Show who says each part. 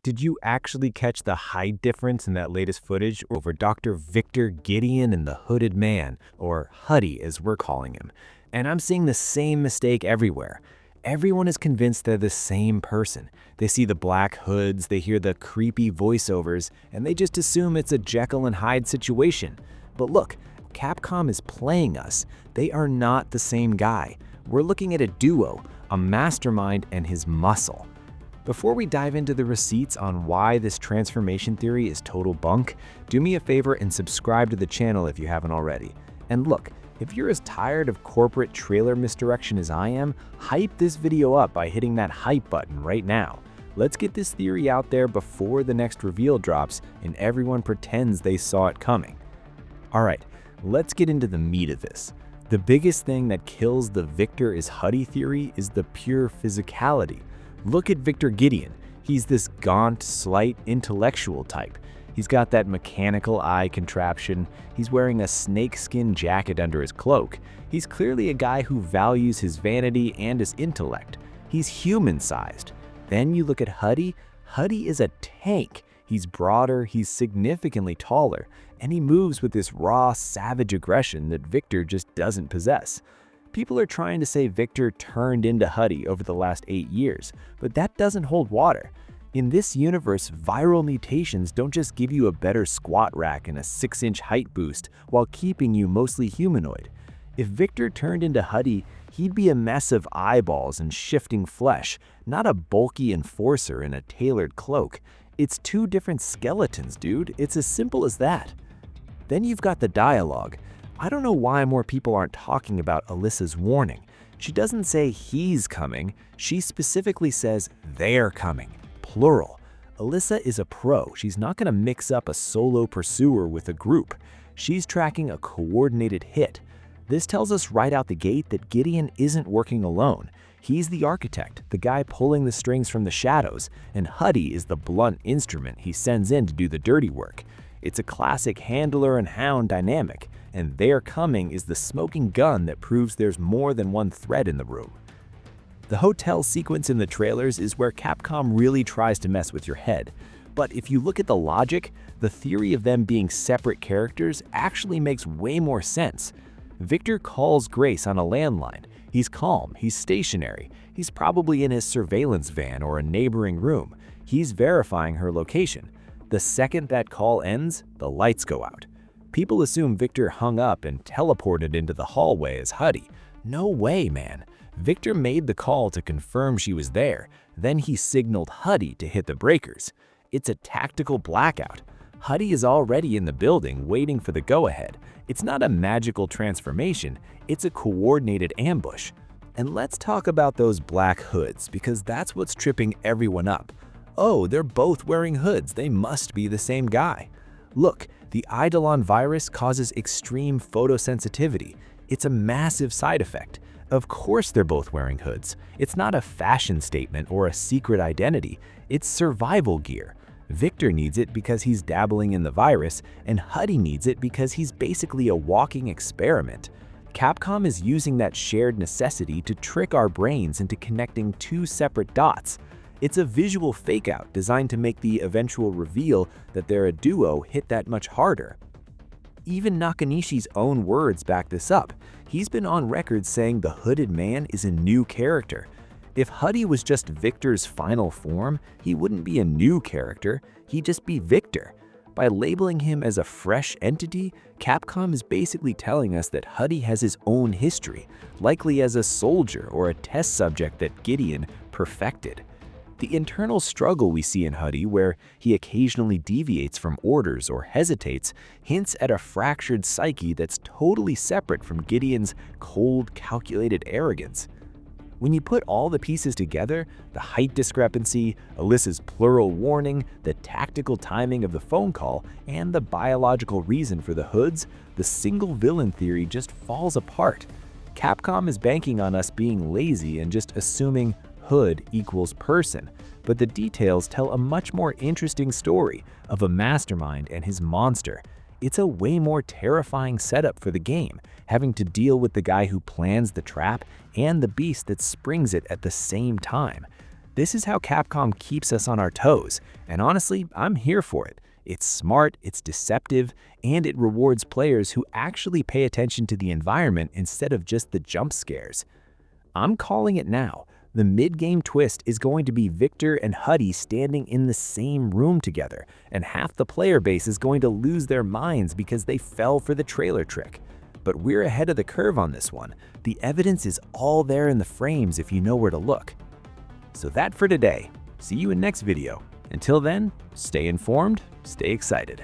Speaker 1: did you actually catch the height difference in that latest footage over Dr. Victor Gideon and the Hooded Man, or Huddy as we're calling him? And I'm seeing the same mistake everywhere. Everyone is convinced they're the same person. They see the black hoods, they hear the creepy voiceovers, and they just assume it's a Jekyll and Hyde situation. But look, Capcom is playing us. They are not the same guy. We're looking at a duo, a mastermind and his muscle. Before we dive into the receipts on why this transformation theory is total bunk, do me a favor and subscribe to the channel if you haven't already. And look, if you're as tired of corporate trailer misdirection as I am, hype this video up by hitting that hype button right now. Let's get this theory out there before the next reveal drops and everyone pretends they saw it coming. Alright, let's get into the meat of this. The biggest thing that kills the Victor is Huddy theory is the pure physicality. Look at Victor Gideon. He's this gaunt, slight, intellectual type. He's got that mechanical eye contraption. He's wearing a snakeskin jacket under his cloak. He's clearly a guy who values his vanity and his intellect. He's human-sized. Then you look at Huddy. Huddy is a tank. He's broader, he's significantly taller, and he moves with this raw, savage aggression that Victor just doesn't possess. People are trying to say Victor turned into Huddy over the last 8 years, but that doesn't hold water. In this universe, viral mutations don't just give you a better squat rack and a 6-inch height boost while keeping you mostly humanoid. If Victor turned into Huddy, he'd be a mess of eyeballs and shifting flesh, not a bulky enforcer in a tailored cloak. It's two different skeletons, dude. It's as simple as that. Then you've got the dialogue. I don't know why more people aren't talking about Alyssa's warning. She doesn't say he's coming, she specifically says they're coming. Plural. Alyssa is a pro. She's not going to mix up a solo pursuer with a group. She's tracking a coordinated hit. This tells us right out the gate that Gideon isn't working alone. He's the architect, the guy pulling the strings from the shadows, and Huddy is the blunt instrument he sends in to do the dirty work. It's a classic handler and hound dynamic, and their coming is the smoking gun that proves there's more than one threat in the room. The hotel sequence in the trailers is where Capcom really tries to mess with your head. But if you look at the logic, the theory of them being separate characters actually makes way more sense. Victor calls Grace on a landline. He's calm, he's stationary, he's probably in his surveillance van or a neighboring room. He's verifying her location. The second that call ends, the lights go out. People assume Victor hung up and teleported into the hallway as Huddy. No way, man. Victor made the call to confirm she was there, then he signaled Huddy to hit the breakers. It's a tactical blackout. Huddy is already in the building waiting for the go-ahead. It's not a magical transformation, it's a coordinated ambush. And let's talk about those black hoods, because that's what's tripping everyone up. Oh, they're both wearing hoods, they must be the same guy. Look, the Eidolon virus causes extreme photosensitivity. It's a massive side effect. Of course they're both wearing hoods. It's not a fashion statement or a secret identity, it's survival gear. Victor needs it because he's dabbling in the virus, and Huddy needs it because he's basically a walking experiment. Capcom is using that shared necessity to trick our brains into connecting two separate dots. It's a visual fake-out designed to make the eventual reveal that they're a duo hit that much harder. Even Nakanishi's own words back this up. He's been on record saying the Hooded Man is a new character. If Huddy was just Victor's final form, he wouldn't be a new character, he'd just be Victor. By labeling him as a fresh entity, Capcom is basically telling us that Huddy has his own history, likely as a soldier or a test subject that Gideon perfected. The internal struggle we see in Huddy, where he occasionally deviates from orders or hesitates, hints at a fractured psyche that's totally separate from Gideon's cold, calculated arrogance. When you put all the pieces together, the height discrepancy, Alyssa's plural warning, the tactical timing of the phone call, and the biological reason for the hoods, the single villain theory just falls apart. Capcom is banking on us being lazy and just assuming hood equals person, but the details tell a much more interesting story of a mastermind and his monster. It's a way more terrifying setup for the game, having to deal with the guy who plans the trap and the beast that springs it at the same time. This is how Capcom keeps us on our toes, and honestly, I'm here for it. It's smart, it's deceptive, and it rewards players who actually pay attention to the environment instead of just the jump scares. I'm calling it now. The mid-game twist is going to be Victor and Huddy standing in the same room together, and half the player base is going to lose their minds because they fell for the trailer trick. But we're ahead of the curve on this one. The evidence is all there in the frames if you know where to look. So that for today. See you in next video. Until then, stay informed, stay excited.